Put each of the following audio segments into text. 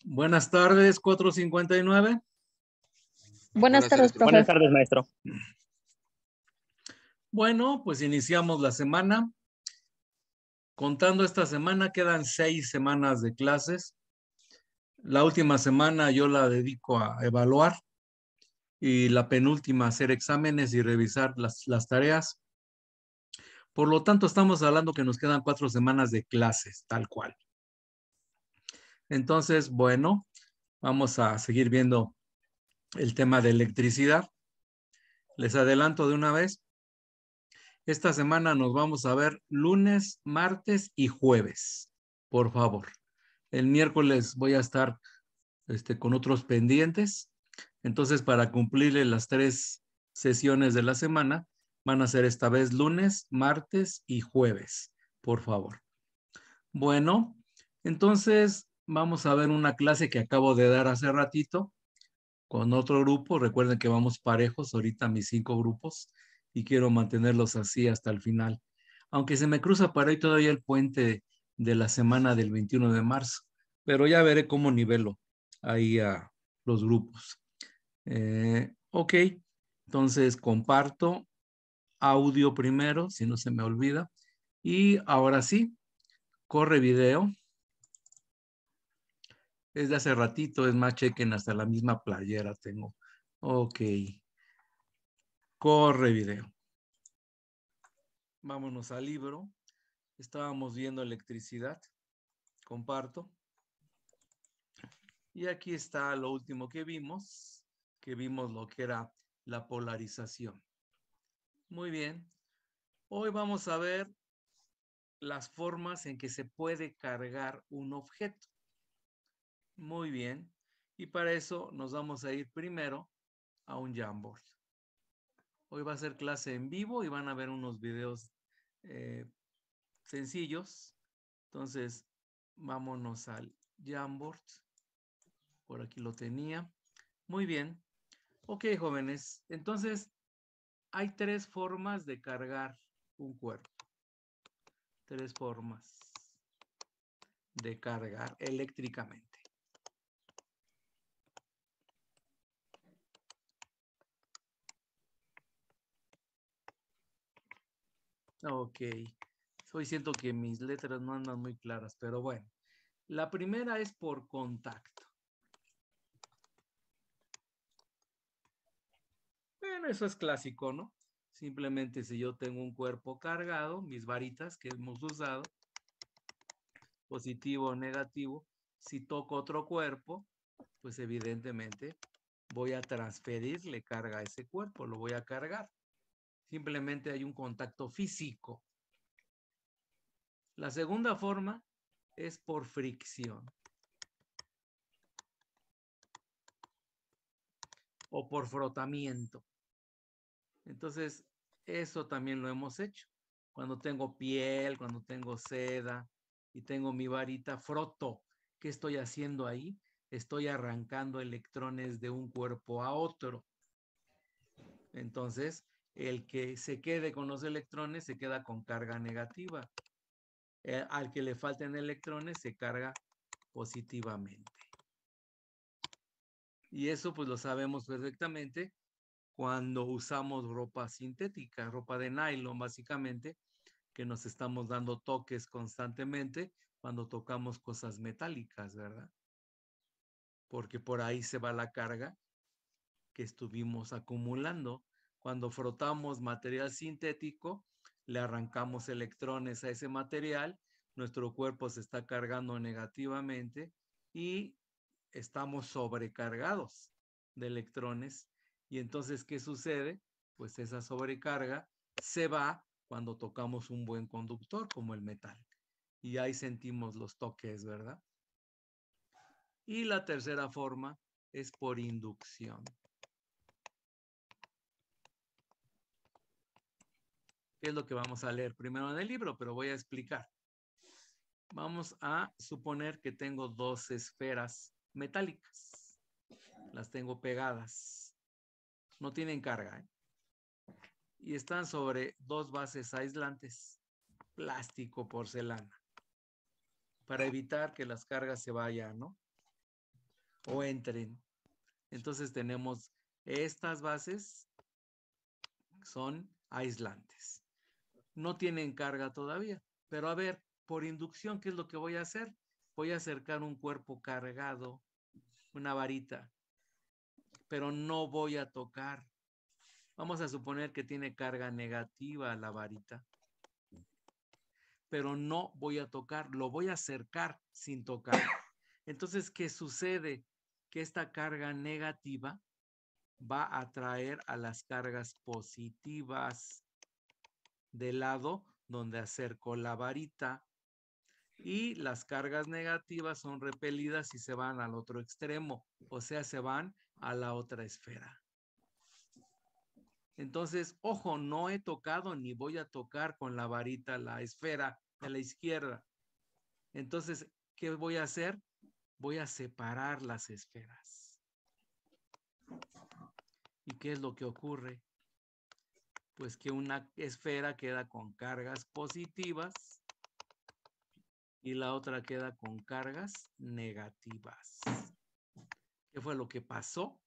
Buenas tardes, 4:59. Buenas tardes, profe. Buenas tardes, maestro. Bueno, pues iniciamos la semana. Contando esta semana, quedan 6 semanas de clases. La última semana yo la dedico a evaluar y la penúltima a hacer exámenes y revisar las tareas. Por lo tanto, estamos hablando que nos quedan 4 semanas de clases, tal cual. Entonces, bueno, vamos a seguir viendo el tema de electricidad. Les adelanto de una vez. Esta semana nos vamos a ver lunes, martes y jueves, por favor. El miércoles voy a estar con otros pendientes. Entonces, para cumplirle las 3 sesiones de la semana, van a ser esta vez lunes, martes y jueves, por favor. Bueno, entonces vamos a ver una clase que acabo de dar hace ratito con otro grupo. Recuerden que vamos parejos ahorita mis 5 grupos y quiero mantenerlos así hasta el final. Aunque se me cruza para ahí todavía el puente de la semana del 21 de marzo, pero ya veré cómo nivelo ahí a los grupos. Ok, entonces comparto audio primero, si no se me olvida. Y ahora sí, corre video. Es de hace ratito, es más, chequen, hasta la misma playera tengo. Ok. Corre video. Vámonos al libro. Estábamos viendo electricidad. Comparto. Y aquí está lo último que vimos lo que era la polarización. Muy bien. Hoy vamos a ver las formas en que se puede cargar un objeto. Muy bien. Y para eso nos vamos a ir primero a un Jamboard. Hoy va a ser clase en vivo y van a ver unos videos sencillos. Entonces, vámonos al Jamboard. Por aquí lo tenía. Muy bien. Ok, jóvenes. Entonces, hay 3 formas de cargar un cuerpo. 3 formas de cargar eléctricamente. Ok. Hoy siento que mis letras no andan muy claras, pero bueno. La primera es por contacto. Bueno, eso es clásico, ¿no? Simplemente si yo tengo un cuerpo cargado, mis varitas que hemos usado, positivo o negativo, si toco otro cuerpo, pues evidentemente voy a transferirle carga a ese cuerpo, lo voy a cargar. Simplemente hay un contacto físico. La segunda forma es por fricción o por frotamiento. Entonces, eso también lo hemos hecho. Cuando tengo piel, cuando tengo seda y tengo mi varita, froto. ¿Qué estoy haciendo ahí? Estoy arrancando electrones de un cuerpo a otro. Entonces, el que se quede con los electrones se queda con carga negativa. Al que le falten electrones se carga positivamente. Y eso pues lo sabemos perfectamente cuando usamos ropa sintética, ropa de nylon básicamente, que nos estamos dando toques constantemente cuando tocamos cosas metálicas, ¿verdad? Porque por ahí se va la carga que estuvimos acumulando. Cuando frotamos material sintético, le arrancamos electrones a ese material, nuestro cuerpo se está cargando negativamente y estamos sobrecargados de electrones. Y entonces, ¿qué sucede? Pues esa sobrecarga se va cuando tocamos un buen conductor como el metal. Y ahí sentimos los toques, ¿verdad? Y la tercera forma es por inducción. ¿Qué es lo que vamos a leer primero en el libro? Pero voy a explicar. Vamos a suponer que tengo 2 esferas metálicas. Las tengo pegadas. No tienen carga, ¿eh? Y están sobre 2 bases aislantes, plástico, porcelana, para evitar que las cargas se vayan, ¿no? o entren. Entonces tenemos estas bases, son aislantes. No tienen carga todavía, pero a ver, por inducción, ¿qué es lo que voy a hacer? Voy a acercar un cuerpo cargado, una varita, pero no voy a tocar. Vamos a suponer que tiene carga negativa la varita, pero no voy a tocar, lo voy a acercar sin tocar. Entonces, ¿qué sucede? Que esta carga negativa va a atraer a las cargas positivas del lado donde acerco la varita, y las cargas negativas son repelidas y se van al otro extremo, o sea, se van a la otra esfera. Entonces, ojo, no he tocado ni voy a tocar con la varita la esfera de la izquierda. Entonces, ¿qué voy a hacer? Voy a separar las esferas. ¿Y qué es lo que ocurre? Pues que una esfera queda con cargas positivas y la otra queda con cargas negativas. ¿Qué fue lo que pasó?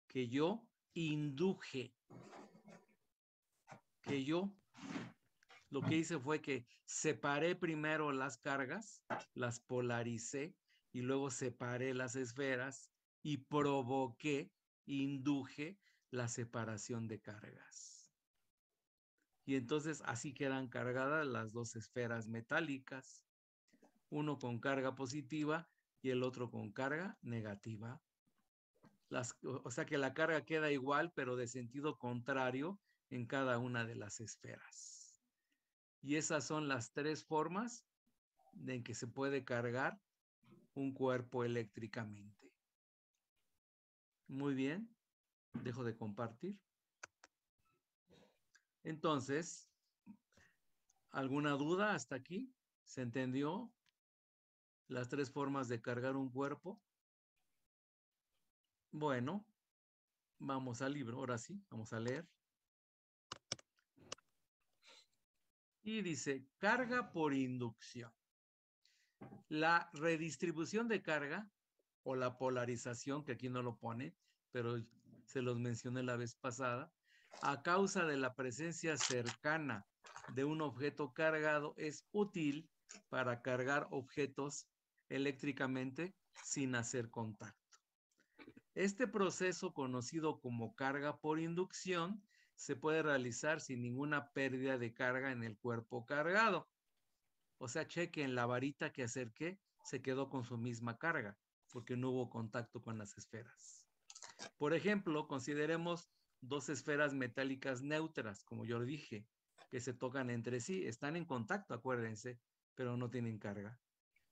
Que yo induje, lo que hice fue que separé primero las cargas, las polaricé y luego separé las esferas y provoqué, induje la separación de cargas. Y entonces así quedan cargadas las dos esferas metálicas, uno con carga positiva y el otro con carga negativa. O sea que la carga queda igual, pero de sentido contrario en cada una de las esferas. Y esas son las tres formas en que se puede cargar un cuerpo eléctricamente. Muy bien, dejo de compartir. Entonces, ¿alguna duda hasta aquí? ¿Se entendió las tres formas de cargar un cuerpo? Bueno, vamos al libro, ahora sí, vamos a leer. Y dice, carga por inducción. La redistribución de carga o la polarización, que aquí no lo pone, pero se los mencioné la vez pasada, a causa de la presencia cercana de un objeto cargado, es útil para cargar objetos eléctricamente sin hacer contacto. Este proceso, conocido como carga por inducción, se puede realizar sin ninguna pérdida de carga en el cuerpo cargado. O sea, chequen, la varita que acerqué se quedó con su misma carga porque no hubo contacto con las esferas. Por ejemplo, consideremos dos esferas metálicas neutras, como yo dije, que se tocan entre sí. Están en contacto, acuérdense, pero no tienen carga,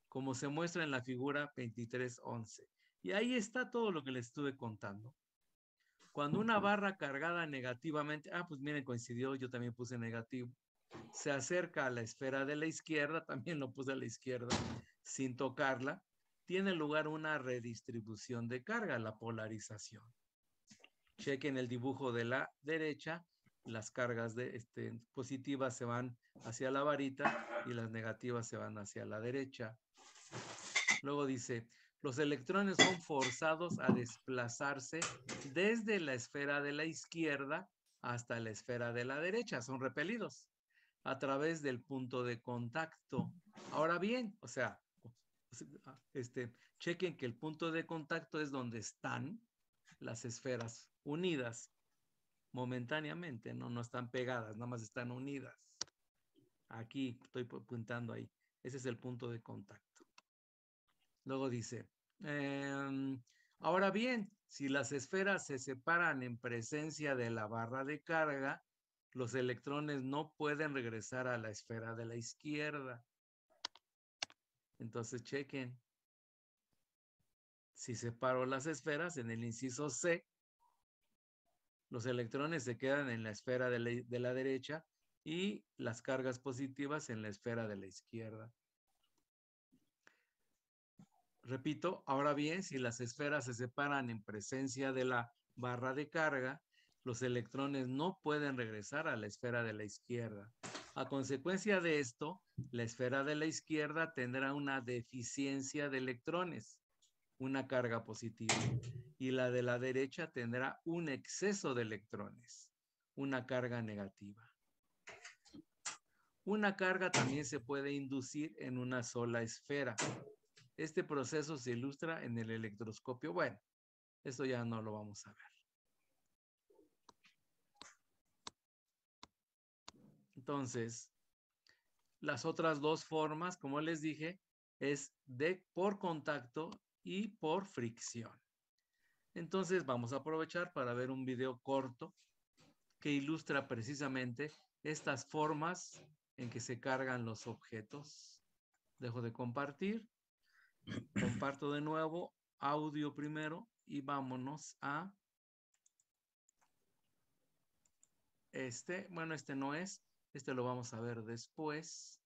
como se muestra en la figura 2311. Y ahí está todo lo que les estuve contando. Cuando una barra cargada negativamente, pues miren, coincidió, yo también puse negativo, se acerca a la esfera de la izquierda, también lo puse a la izquierda, sin tocarla, tiene lugar una redistribución de carga, la polarización. Chequen el dibujo de la derecha, las cargas positivas se van hacia la varita y las negativas se van hacia la derecha. Luego dice, los electrones son forzados a desplazarse desde la esfera de la izquierda hasta la esfera de la derecha, son repelidos a través del punto de contacto. Ahora bien, o sea, chequen que el punto de contacto es donde están las esferas unidas momentáneamente, no están pegadas, nada más están unidas. Aquí estoy apuntando ahí. Ese es el punto de contacto. Luego dice, ahora bien, si las esferas se separan en presencia de la barra de carga, los electrones no pueden regresar a la esfera de la izquierda. Entonces chequen. Si separo las esferas en el inciso C, los electrones se quedan en la esfera de la derecha y las cargas positivas en la esfera de la izquierda. Repito, ahora bien, si las esferas se separan en presencia de la barra de carga, los electrones no pueden regresar a la esfera de la izquierda. A consecuencia de esto, la esfera de la izquierda tendrá una deficiencia de electrones. una carga positiva. Y la de la derecha tendrá un exceso de electrones, una carga negativa. Una carga también se puede inducir en una sola esfera. Este proceso se ilustra en el electroscopio. Bueno, esto ya no lo vamos a ver. Entonces, las otras dos formas, como les dije, es por contacto y por fricción. Entonces, vamos a aprovechar para ver un video corto que ilustra precisamente estas formas en que se cargan los objetos. Dejo de compartir. Comparto de nuevo, audio primero y vámonos a este. Bueno, este no es. Este lo vamos a ver después.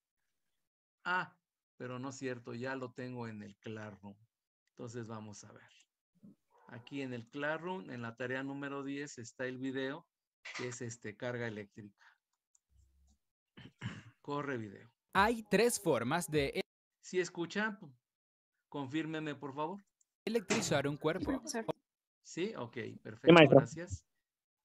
Ah, pero no es cierto, ya lo tengo en el Classroom. Entonces vamos a ver. Aquí en el Classroom, en la tarea número 10, está el video, que es carga eléctrica. Corre video. Hay tres formas de Si escuchan, confírmeme, por favor. electrizar un cuerpo. Sí, ok, perfecto, maestro. gracias.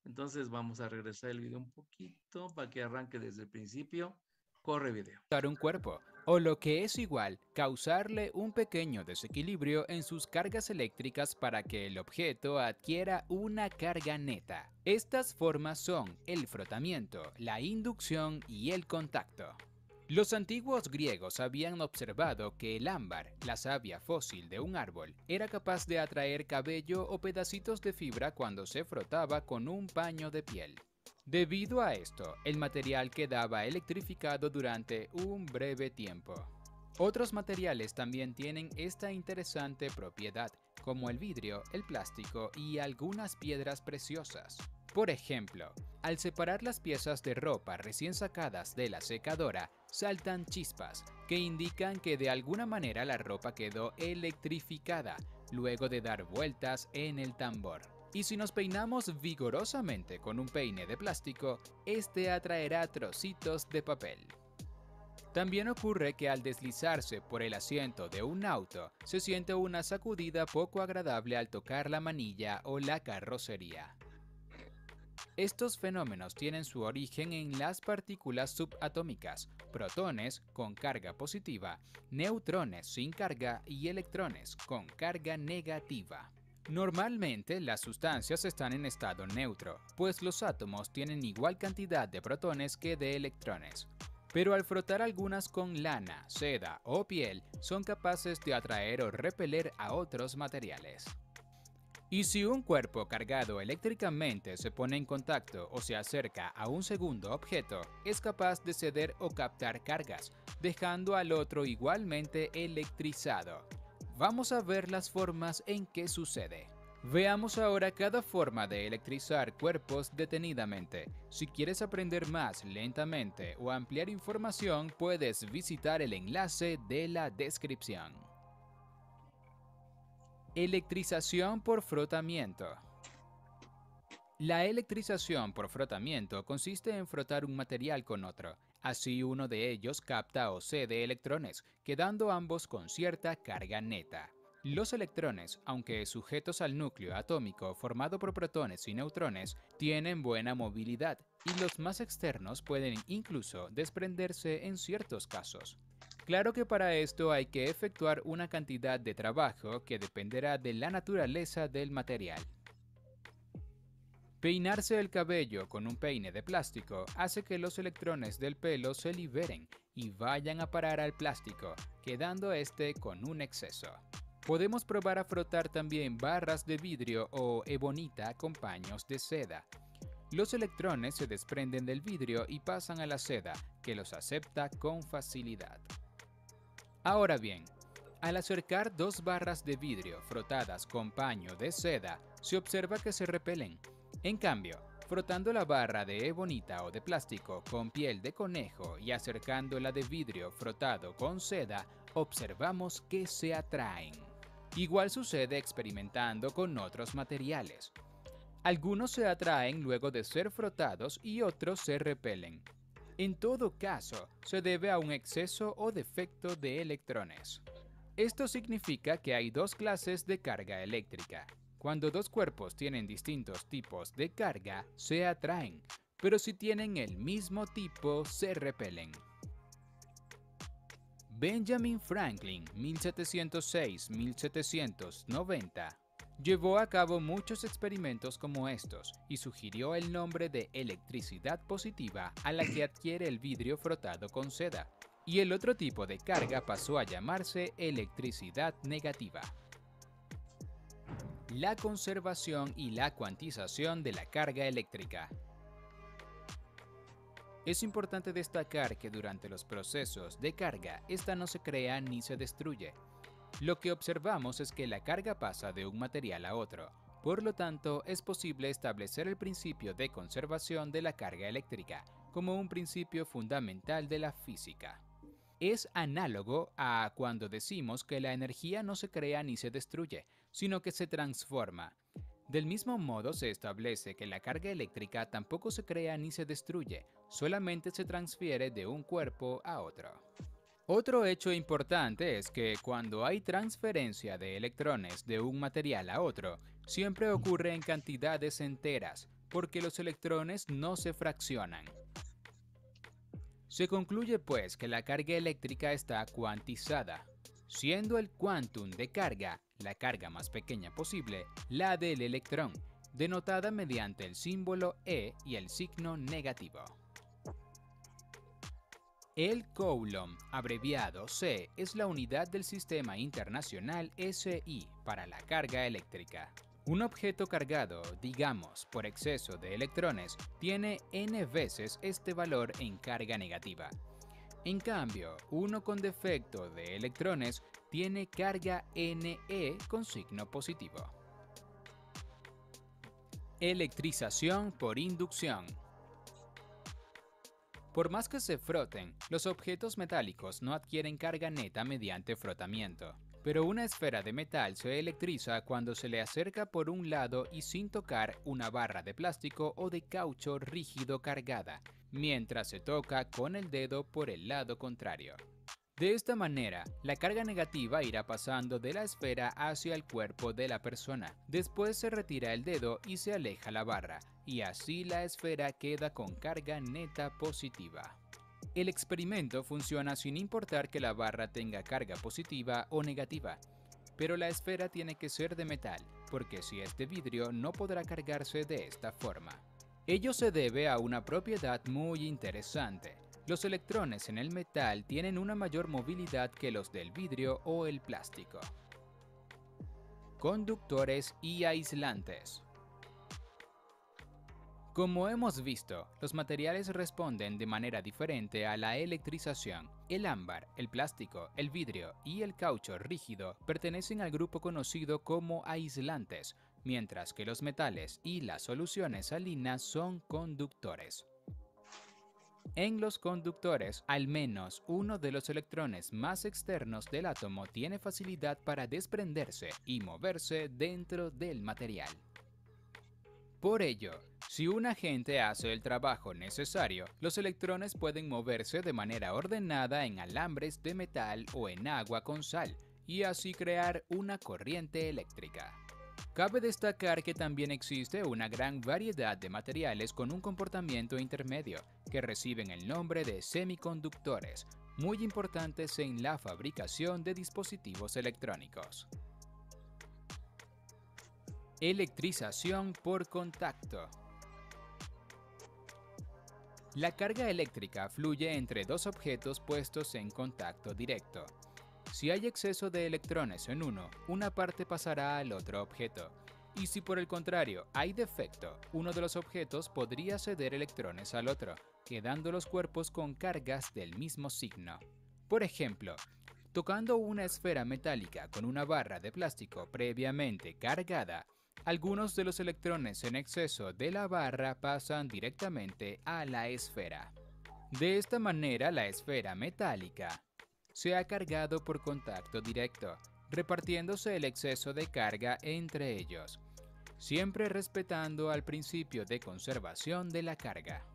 Entonces vamos a regresar el video un poquito para que arranque desde el principio. Corre video. Un cuerpo, o lo que es igual, causarle un pequeño desequilibrio en sus cargas eléctricas para que el objeto adquiera una carga neta. Estas formas son el frotamiento, la inducción y el contacto. Los antiguos griegos habían observado que el ámbar, la savia fósil de un árbol, era capaz de atraer cabello o pedacitos de fibra cuando se frotaba con un paño de piel. Debido a esto, el material quedaba electrificado durante un breve tiempo. Otros materiales también tienen esta interesante propiedad, como el vidrio, el plástico y algunas piedras preciosas. Por ejemplo, al separar las piezas de ropa recién sacadas de la secadora, saltan chispas que indican que de alguna manera la ropa quedó electrificada luego de dar vueltas en el tambor. Y si nos peinamos vigorosamente con un peine de plástico, este atraerá trocitos de papel. También ocurre que al deslizarse por el asiento de un auto, se siente una sacudida poco agradable al tocar la manilla o la carrocería. Estos fenómenos tienen su origen en las partículas subatómicas, protones con carga positiva, neutrones sin carga y electrones con carga negativa. Normalmente las sustancias están en estado neutro, pues los átomos tienen igual cantidad de protones que de electrones. Pero al frotar algunas con lana, seda o piel, son capaces de atraer o repeler a otros materiales. Y si un cuerpo cargado eléctricamente se pone en contacto o se acerca a un segundo objeto, es capaz de ceder o captar cargas, dejando al otro igualmente electrizado. Vamos a ver las formas en que sucede. Veamos ahora cada forma de electrizar cuerpos detenidamente. Si quieres aprender más lentamente o ampliar información, puedes visitar el enlace de la descripción. Electrización por frotamiento. La electrización por frotamiento consiste en frotar un material con otro. Así uno de ellos capta o cede electrones, quedando ambos con cierta carga neta. Los electrones, aunque sujetos al núcleo atómico formado por protones y neutrones, tienen buena movilidad y los más externos pueden incluso desprenderse en ciertos casos. Claro que para esto hay que efectuar una cantidad de trabajo que dependerá de la naturaleza del material. Peinarse el cabello con un peine de plástico hace que los electrones del pelo se liberen y vayan a parar al plástico, quedando este con un exceso. Podemos probar a frotar también barras de vidrio o ebonita con paños de seda. Los electrones se desprenden del vidrio y pasan a la seda, que los acepta con facilidad. Ahora bien, al acercar dos barras de vidrio frotadas con paño de seda, se observa que se repelen. En cambio, frotando la barra de ebonita o de plástico con piel de conejo y acercando la de vidrio frotado con seda, observamos que se atraen. Igual sucede experimentando con otros materiales. Algunos se atraen luego de ser frotados y otros se repelen. En todo caso, se debe a un exceso o defecto de electrones. Esto significa que hay dos clases de carga eléctrica. Cuando dos cuerpos tienen distintos tipos de carga, se atraen, pero si tienen el mismo tipo, se repelen. Benjamin Franklin, 1706-1790, llevó a cabo muchos experimentos como estos y sugirió el nombre de electricidad positiva a la que adquiere el vidrio frotado con seda, y el otro tipo de carga pasó a llamarse electricidad negativa. La conservación y la cuantización de la carga eléctrica. Es importante destacar que durante los procesos de carga, esta no se crea ni se destruye. Lo que observamos es que la carga pasa de un material a otro. Por lo tanto, es posible establecer el principio de conservación de la carga eléctrica como un principio fundamental de la física. Es análogo a cuando decimos que la energía no se crea ni se destruye, sino que se transforma. Del mismo modo se establece que la carga eléctrica tampoco se crea ni se destruye, solamente se transfiere de un cuerpo a otro. Otro hecho importante es que cuando hay transferencia de electrones de un material a otro, siempre ocurre en cantidades enteras, porque los electrones no se fraccionan. Se concluye pues que la carga eléctrica está cuantizada, siendo el quantum de carga, la carga más pequeña posible, la del electrón, denotada mediante el símbolo E y el signo negativo. El Coulomb, abreviado C, es la unidad del Sistema Internacional SI para la carga eléctrica. Un objeto cargado, digamos, por exceso de electrones, tiene n veces este valor en carga negativa. En cambio, uno con defecto de electrones tiene carga Ne con signo positivo. Electrización por inducción. Por más que se froten, los objetos metálicos no adquieren carga neta mediante frotamiento. Pero una esfera de metal se electriza cuando se le acerca por un lado y sin tocar una barra de plástico o de caucho rígido cargada, mientras se toca con el dedo por el lado contrario. De esta manera, la carga negativa irá pasando de la esfera hacia el cuerpo de la persona. Después se retira el dedo y se aleja la barra, y así la esfera queda con carga neta positiva. El experimento funciona sin importar que la barra tenga carga positiva o negativa, pero la esfera tiene que ser de metal, porque si es de vidrio no podrá cargarse de esta forma. Ello se debe a una propiedad muy interesante. Los electrones en el metal tienen una mayor movilidad que los del vidrio o el plástico. Conductores y aislantes. Como hemos visto, los materiales responden de manera diferente a la electrización. El ámbar, el plástico, el vidrio y el caucho rígido pertenecen al grupo conocido como aislantes, mientras que los metales y las soluciones salinas son conductores. En los conductores, al menos uno de los electrones más externos del átomo tiene facilidad para desprenderse y moverse dentro del material. Por ello, si un agente hace el trabajo necesario, los electrones pueden moverse de manera ordenada en alambres de metal o en agua con sal, y así crear una corriente eléctrica. Cabe destacar que también existe una gran variedad de materiales con un comportamiento intermedio, que reciben el nombre de semiconductores, muy importantes en la fabricación de dispositivos electrónicos. Electrización por contacto. La carga eléctrica fluye entre dos objetos puestos en contacto directo. Si hay exceso de electrones en uno, una parte pasará al otro objeto. Y si por el contrario hay defecto, uno de los objetos podría ceder electrones al otro, quedando los cuerpos con cargas del mismo signo. Por ejemplo, tocando una esfera metálica con una barra de plástico previamente cargada, algunos de los electrones en exceso de la barra pasan directamente a la esfera. De esta manera, la esfera metálica se ha cargado por contacto directo, repartiéndose el exceso de carga entre ellos, siempre respetando al principio de conservación de la carga.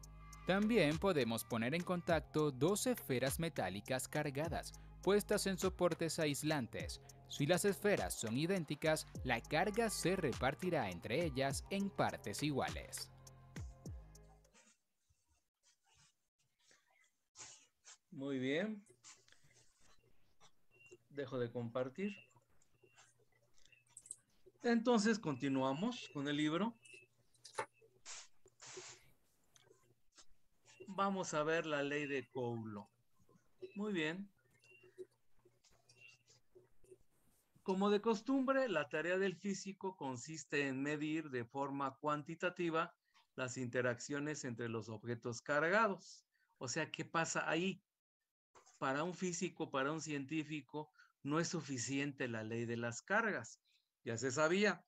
También podemos poner en contacto dos esferas metálicas cargadas, puestas en soportes aislantes. Si las esferas son idénticas, la carga se repartirá entre ellas en partes iguales. Muy bien. Dejo de compartir. Entonces continuamos con el libro. Vamos a ver la ley de Coulomb. Muy bien. Como de costumbre, la tarea del físico consiste en medir de forma cuantitativa las interacciones entre los objetos cargados. O sea, ¿qué pasa ahí? Para un físico, para un científico, no es suficiente la ley de las cargas. Ya se sabía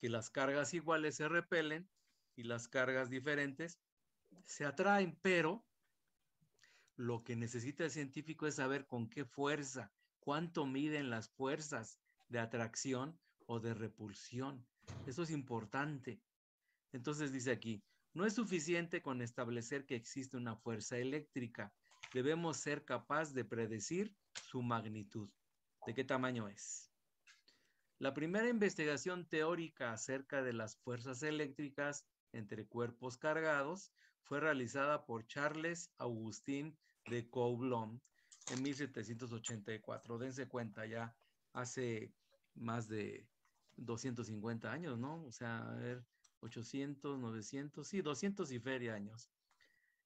que las cargas iguales se repelen y las cargas diferentes se atraen, pero lo que necesita el científico es saber con qué fuerza, cuánto miden las fuerzas de atracción o de repulsión. Eso es importante. Entonces dice aquí, no es suficiente con establecer que existe una fuerza eléctrica. Debemos ser capaz de predecir su magnitud. ¿De qué tamaño es? La primera investigación teórica acerca de las fuerzas eléctricas entre cuerpos cargados fue realizada por Charles Augustin de Coulomb en 1784. Dense cuenta, ya hace más de 250 años, ¿no? O sea, a ver, 800, 900, sí, 200 y feria años.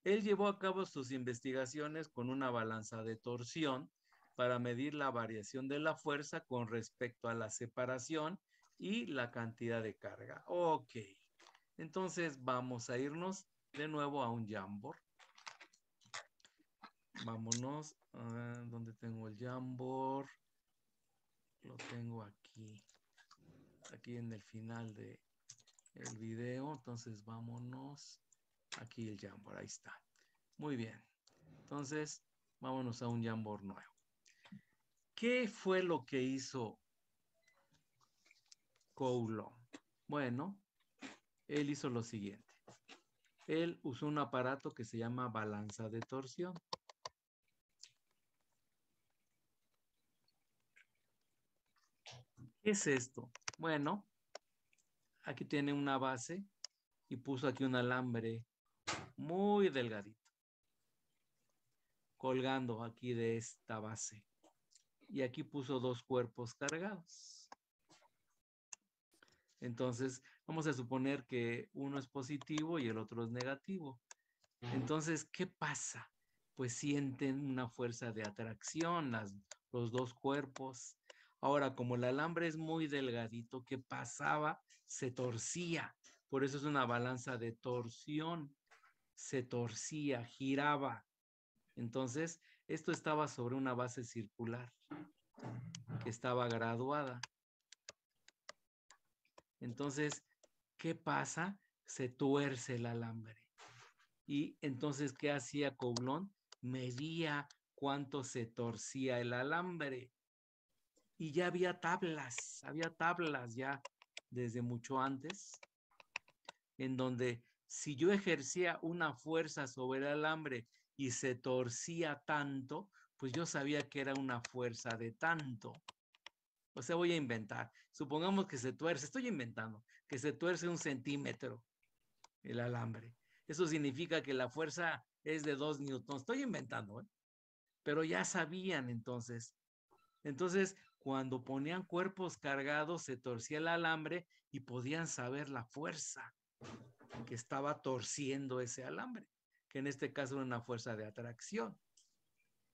Él llevó a cabo sus investigaciones con una balanza de torsión para medir la variación de la fuerza con respecto a la separación y la cantidad de carga. Ok, entonces vamos a irnos de nuevo a un Jamboard. Vámonos, a ver, ¿dónde tengo el Jamboard? Lo tengo aquí, aquí en el final de el video. Entonces vámonos, aquí el Jamboard, ahí está. Muy bien, entonces vámonos a un Jamboard nuevo. ¿Qué fue lo que hizo Coulomb? Bueno, él hizo lo siguiente. Él usó un aparato que se llama balanza de torsión. ¿Qué es esto? Bueno, aquí tiene una base y puso aquí un alambre muy delgadito, colgando aquí de esta base. Y aquí puso dos cuerpos cargados. Entonces, vamos a suponer que uno es positivo y el otro es negativo. Entonces, ¿qué pasa? Pues sienten una fuerza de atracción los dos cuerpos. Ahora, como el alambre es muy delgadito, ¿qué pasaba? Se torcía. Por eso es una balanza de torsión. Se torcía, giraba. Entonces, esto estaba sobre una base circular que estaba graduada. Entonces, ¿qué pasa? Se tuerce el alambre. Y entonces, ¿qué hacía Coulomb? Medía cuánto se torcía el alambre. Y ya había tablas ya desde mucho antes, en donde si yo ejercía una fuerza sobre el alambre y se torcía tanto, pues yo sabía que era una fuerza de tanto. O sea, voy a inventar. Supongamos que se tuerce, estoy inventando, que se tuerce 1 centímetro el alambre. Eso significa que la fuerza es de 2 newtons. Estoy inventando, ¿eh? Pero ya sabían entonces. Entonces, cuando ponían cuerpos cargados, se torcía el alambre y podían saber la fuerza que estaba torciendo ese alambre, que en este caso era una fuerza de atracción.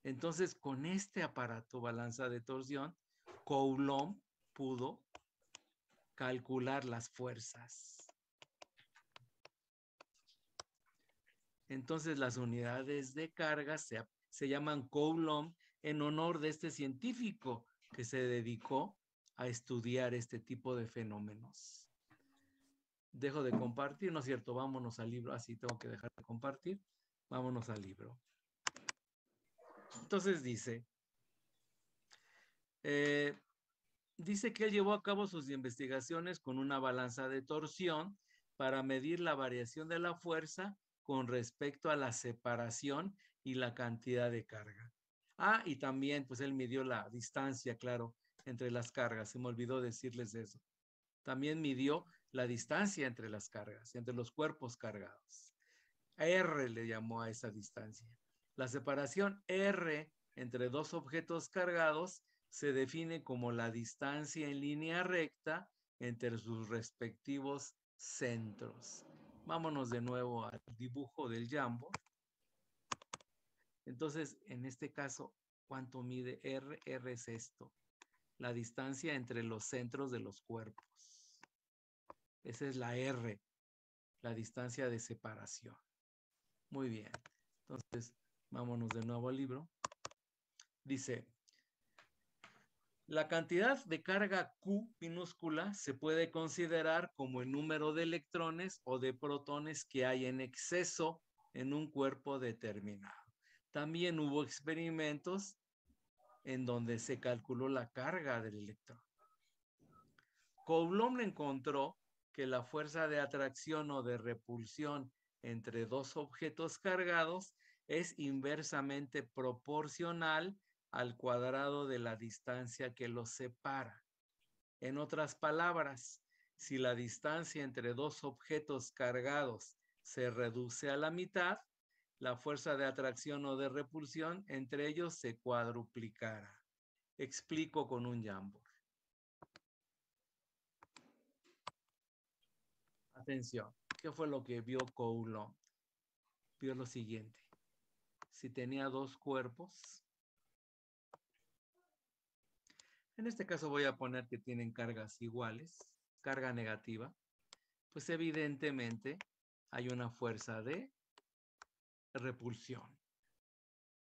Entonces, con este aparato balanza de torsión, Coulomb pudo calcular las fuerzas. Entonces, las unidades de carga se llaman Coulomb en honor de este científico que se dedicó a estudiar este tipo de fenómenos. Dejo de compartir, ¿no es cierto? Vámonos al libro. Así tengo que dejar de compartir. Vámonos al libro. Entonces dice, dice que él llevó a cabo sus investigaciones con una balanza de torsión para medir la variación de la fuerza con respecto a la separación y la cantidad de carga. Ah, y también, pues él midió la distancia, claro, entre las cargas. Se me olvidó decirles eso. También midió la distancia entre las cargas, entre los cuerpos cargados. R le llamó a esa distancia. La separación R entre dos objetos cargados se define como la distancia en línea recta entre sus respectivos centros. Vámonos de nuevo al dibujo del Jambo. Entonces, en este caso, ¿cuánto mide R? R es esto, la distancia entre los centros de los cuerpos. Esa es la R, la distancia de separación. Muy bien. Entonces, vámonos de nuevo al libro. Dice, la cantidad de carga Q minúscula se puede considerar como el número de electrones o de protones que hay en exceso en un cuerpo determinado. También hubo experimentos en donde se calculó la carga del electrón. Coulomb encontró que la fuerza de atracción o de repulsión entre dos objetos cargados es inversamente proporcional al cuadrado de la distancia que los separa. En otras palabras, si la distancia entre dos objetos cargados se reduce a la mitad, la fuerza de atracción o de repulsión entre ellos se cuadruplicará. Explico con un Jambo. Atención, ¿qué fue lo que vio Coulomb? Vio lo siguiente. Si tenía dos cuerpos, en este caso voy a poner que tienen cargas iguales, carga negativa, pues evidentemente hay una fuerza de repulsión.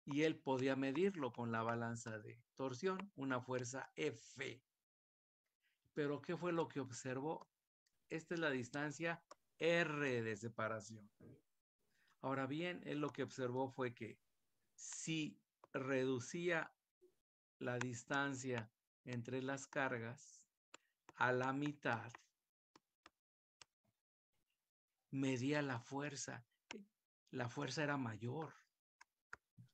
Y él podía medirlo con la balanza de torsión, una fuerza F. Pero ¿qué fue lo que observó? Esta es la distancia R de separación. Ahora bien, él lo que observó fue que si reducía la distancia entre las cargas a la mitad, medía la fuerza. La fuerza era mayor,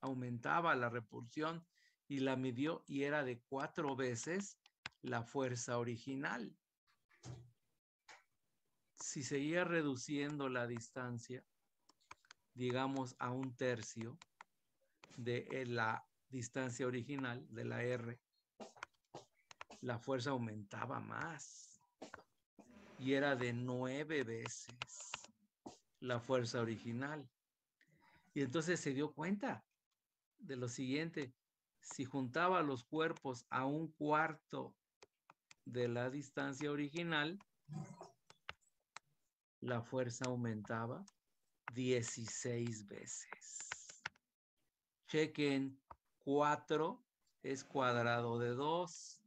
aumentaba la repulsión y la midió y era de 4 veces la fuerza original. Si seguía reduciendo la distancia, digamos a 1/3 de la distancia original de la R, la fuerza aumentaba más y era de 9 veces la fuerza original. Y entonces se dio cuenta de lo siguiente: si juntaba los cuerpos a 1/4 de la distancia original, la fuerza aumentaba 16 veces. Chequen, 4 es cuadrado de 2,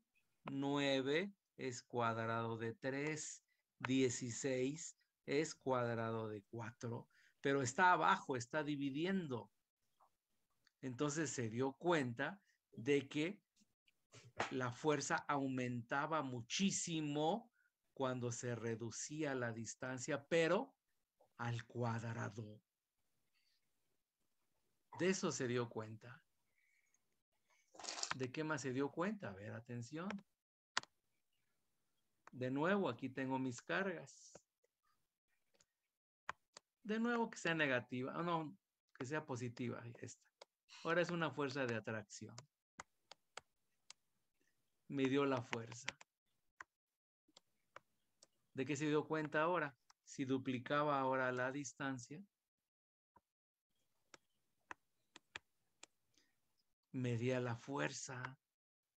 9 es cuadrado de 3, 16 es cuadrado de 4, pero está abajo, está dividiendo. Entonces se dio cuenta de que la fuerza aumentaba muchísimo cuando se reducía la distancia, pero al cuadrado. De eso se dio cuenta. ¿De qué más se dio cuenta? A ver, atención. De nuevo, aquí tengo mis cargas. De nuevo que sea negativa, no, que sea positiva esta. Ahora es una fuerza de atracción. Midió la fuerza. ¿De qué se dio cuenta ahora? Si duplicaba ahora la distancia, medía la fuerza.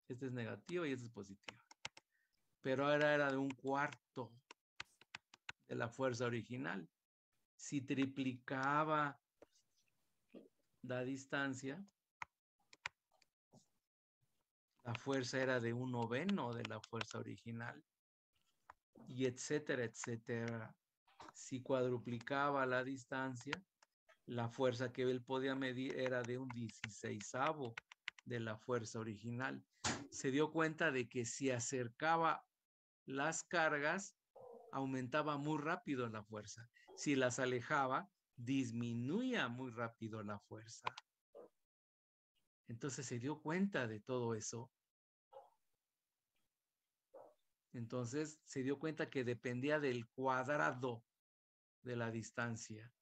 Esta es negativa y esta es positiva. Pero ahora era de 1/4 de la fuerza original. Si triplicaba la distancia, la fuerza era de 1/9 de la fuerza original. Y etcétera, etcétera. Si cuadruplicaba la distancia, la fuerza que él podía medir era de 1/16 de la fuerza original. Se dio cuenta de que si acercaba las cargas, aumentaba muy rápido la fuerza. Si las alejaba, disminuía muy rápido la fuerza. Entonces se dio cuenta de todo eso. Entonces se dio cuenta que dependía del cuadrado de la distancia.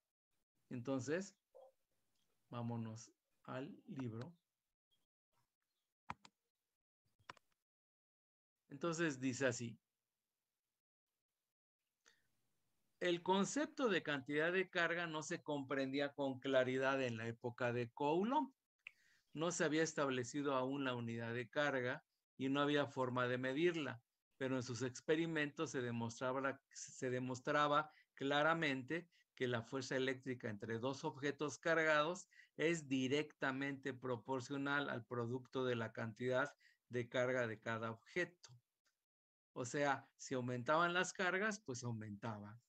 Entonces, vámonos al libro. Entonces dice así. El concepto de cantidad de carga no se comprendía con claridad en la época de Coulomb. No se había establecido aún la unidad de carga y no había forma de medirla, pero en sus experimentos se demostraba claramente que la fuerza eléctrica entre dos objetos cargados es directamente proporcional al producto de la cantidad de carga de cada objeto. O sea, si aumentaban las cargas, pues aumentaba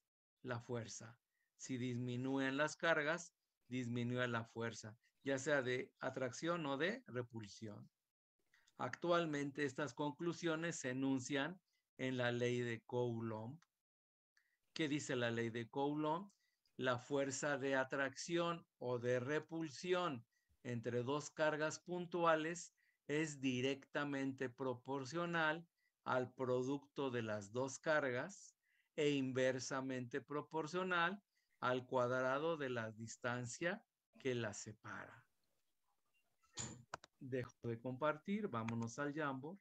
la fuerza. Si disminuyen las cargas, disminuye la fuerza, ya sea de atracción o de repulsión. Actualmente estas conclusiones se enuncian en la ley de Coulomb. ¿Qué dice la ley de Coulomb? La fuerza de atracción o de repulsión entre dos cargas puntuales es directamente proporcional al producto de las dos cargas e inversamente proporcional al cuadrado de la distancia que las separa. Dejo de compartir, vámonos al Jamboard.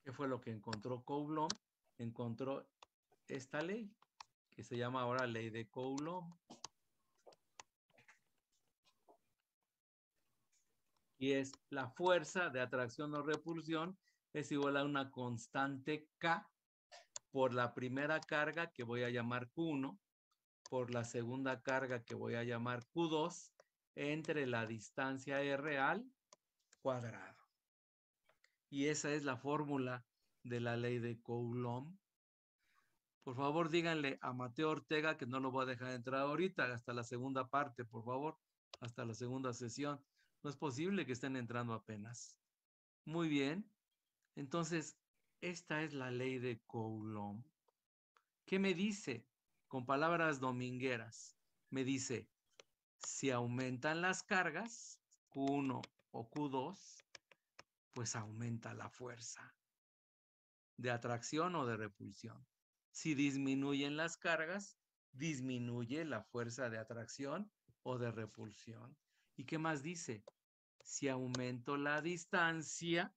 ¿Qué fue lo que encontró Coulomb? Encontró esta ley, que se llama ahora ley de Coulomb. Y es la fuerza de atracción o repulsión es igual a una constante K por la primera carga que voy a llamar Q1, por la segunda carga que voy a llamar Q2, entre la distancia R al cuadrado. Y esa es la fórmula de la ley de Coulomb. Por favor, díganle a Mateo Ortega que no lo voy a dejar entrar ahorita, hasta la segunda parte, por favor, hasta la segunda sesión. No es posible que estén entrando apenas. Muy bien. Entonces, esta es la ley de Coulomb. ¿Qué me dice? Con palabras domingueras. Me dice, si aumentan las cargas, Q1 o Q2, pues aumenta la fuerza de atracción o de repulsión. Si disminuyen las cargas, disminuye la fuerza de atracción o de repulsión. ¿Y qué más dice? Si aumento la distancia,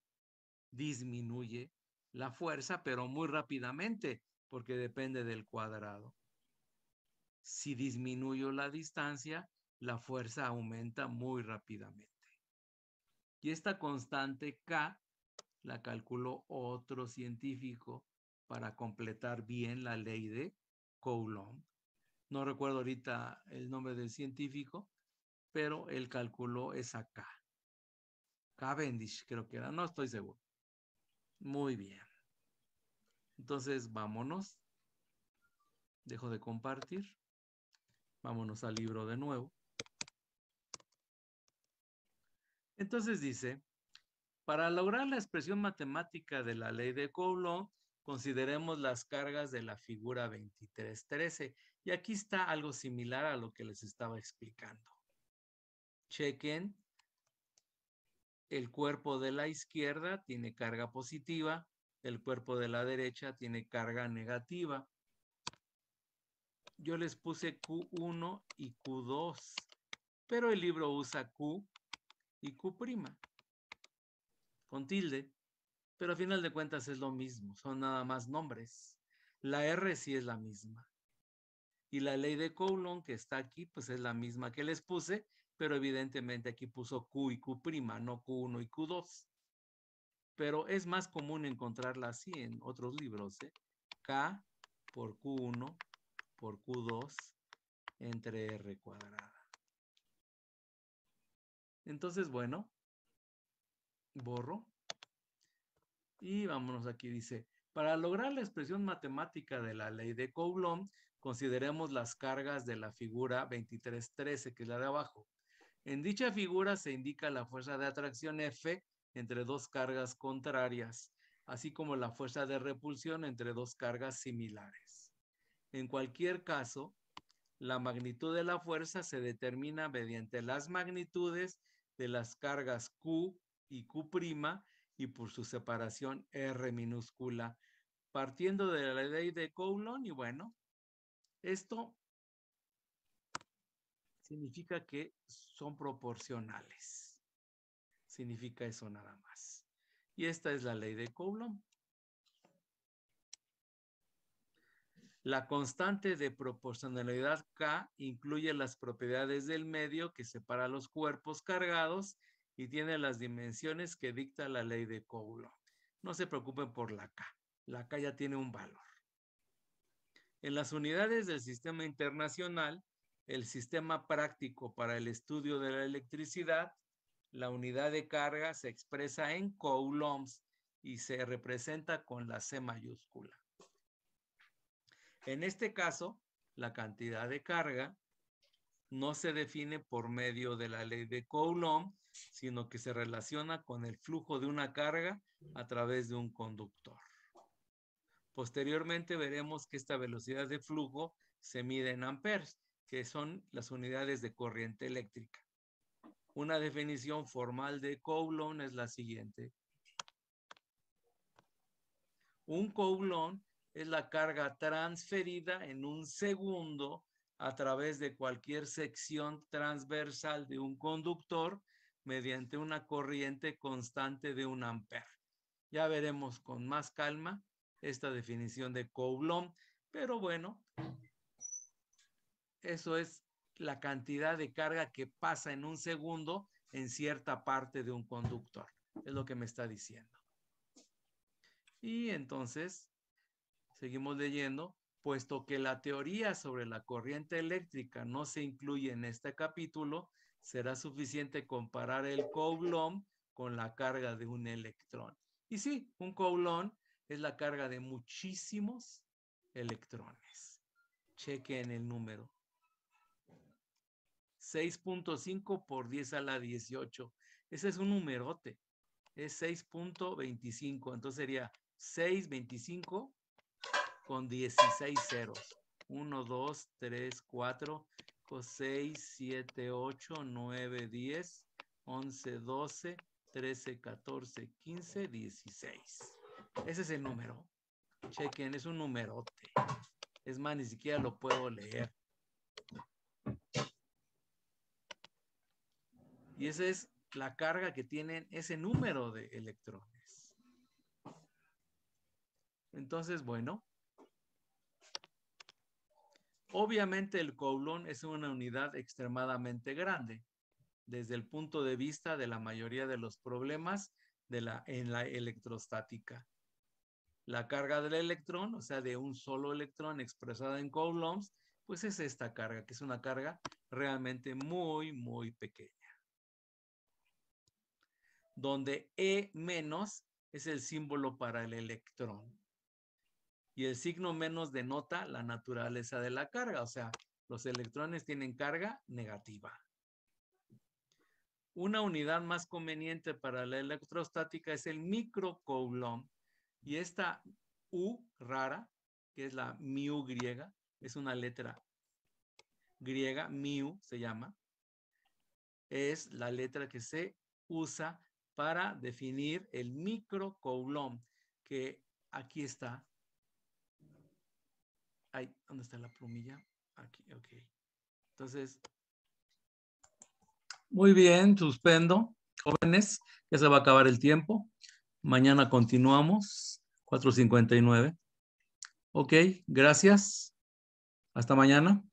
disminuye la fuerza, pero muy rápidamente, porque depende del cuadrado. Si disminuyo la distancia, la fuerza aumenta muy rápidamente. Y esta constante K la calculó otro científico para completar bien la ley de Coulomb. No recuerdo ahorita el nombre del científico, pero él calculó esa K. Cavendish creo que era, no estoy seguro. Muy bien. Entonces, vámonos. Dejo de compartir. Vámonos al libro de nuevo. Entonces dice, para lograr la expresión matemática de la ley de Coulomb, consideremos las cargas de la figura 2313. Y aquí está algo similar a lo que les estaba explicando. Chequen, el cuerpo de la izquierda tiene carga positiva, el cuerpo de la derecha tiene carga negativa. Yo les puse Q1 y Q2, pero el libro usa Q y Q' con tilde, pero a final de cuentas es lo mismo, son nada más nombres. La R sí es la misma. Y la ley de Coulomb que está aquí, pues es la misma que les puse, pero evidentemente aquí puso Q y Q', no Q1 y Q2. Pero es más común encontrarla así en otros libros, ¿eh? K por Q1 por Q2 entre R cuadrada. Entonces, bueno, borro. Y vámonos aquí, dice, para lograr la expresión matemática de la ley de Coulomb, consideremos las cargas de la figura 2313, que es la de abajo. En dicha figura se indica la fuerza de atracción F entre dos cargas contrarias, así como la fuerza de repulsión entre dos cargas similares. En cualquier caso, La magnitud de la fuerza se determina mediante las magnitudes de las cargas Q y Q' y por su separación R minúscula, partiendo de la ley de Coulomb. Y bueno, esto significa que son proporcionales. Significa eso nada más. Y esta es la ley de Coulomb. La constante de proporcionalidad K incluye las propiedades del medio que separa los cuerpos cargados y tiene las dimensiones que dicta la ley de Coulomb. No se preocupen por la K. La K ya tiene un valor. En las unidades del sistema internacional, el sistema práctico para el estudio de la electricidad, la unidad de carga se expresa en coulombs y se representa con la C mayúscula. En este caso, la cantidad de carga no se define por medio de la ley de Coulomb, sino que se relaciona con el flujo de una carga a través de un conductor. Posteriormente veremos que esta velocidad de flujo se mide en amperes, que son las unidades de corriente eléctrica. Una definición formal de Coulomb es la siguiente. Un Coulomb es la carga transferida en un segundo a través de cualquier sección transversal de un conductor mediante una corriente constante de 1 ampere. Ya veremos con más calma esta definición de Coulomb, pero bueno, eso es la cantidad de carga que pasa en un segundo en cierta parte de un conductor. Es lo que me está diciendo. Y entonces, seguimos leyendo. Puesto que la teoría sobre la corriente eléctrica no se incluye en este capítulo, será suficiente comparar el Coulomb con la carga de un electrón. Y sí, un Coulomb es la carga de muchísimos electrones. Chequen el número. 6.5 por 10 a la 18. Ese es un numerote. Es 6.25. Entonces sería 625 con 16 ceros. 1, 2, 3, 4, 6, 7, 8, 9, 10, 11, 12, 13, 14, 15, 16. Ese es el número. Chequen, es un numerote. Es más, ni siquiera lo puedo leer. Y esa es la carga que tienen ese número de electrones. Entonces, bueno, obviamente el Coulomb es una unidad extremadamente grande desde el punto de vista de la mayoría de los problemas en la electrostática. La carga del electrón, o sea, de un solo electrón expresada en coulombs, pues es esta carga, que es una carga realmente muy, muy pequeña. Donde E menos es el símbolo para el electrón. Y el signo menos denota la naturaleza de la carga, o sea, los electrones tienen carga negativa. Una unidad más conveniente para la electrostática es el microcoulomb. Y esta U rara, que es la mu griega, es una letra griega, mu se llama, es la letra que se usa para definir el microcoulomb, que aquí está. Ay, ¿dónde está la plumilla? Aquí, ok. Entonces, muy bien, suspendo. Jóvenes, ya se va a acabar el tiempo. Mañana continuamos, 4:59. Ok, gracias. Hasta mañana.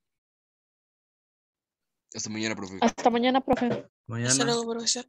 Hasta mañana, profe. Hasta mañana, profe. Mañana. Hasta luego, profesor.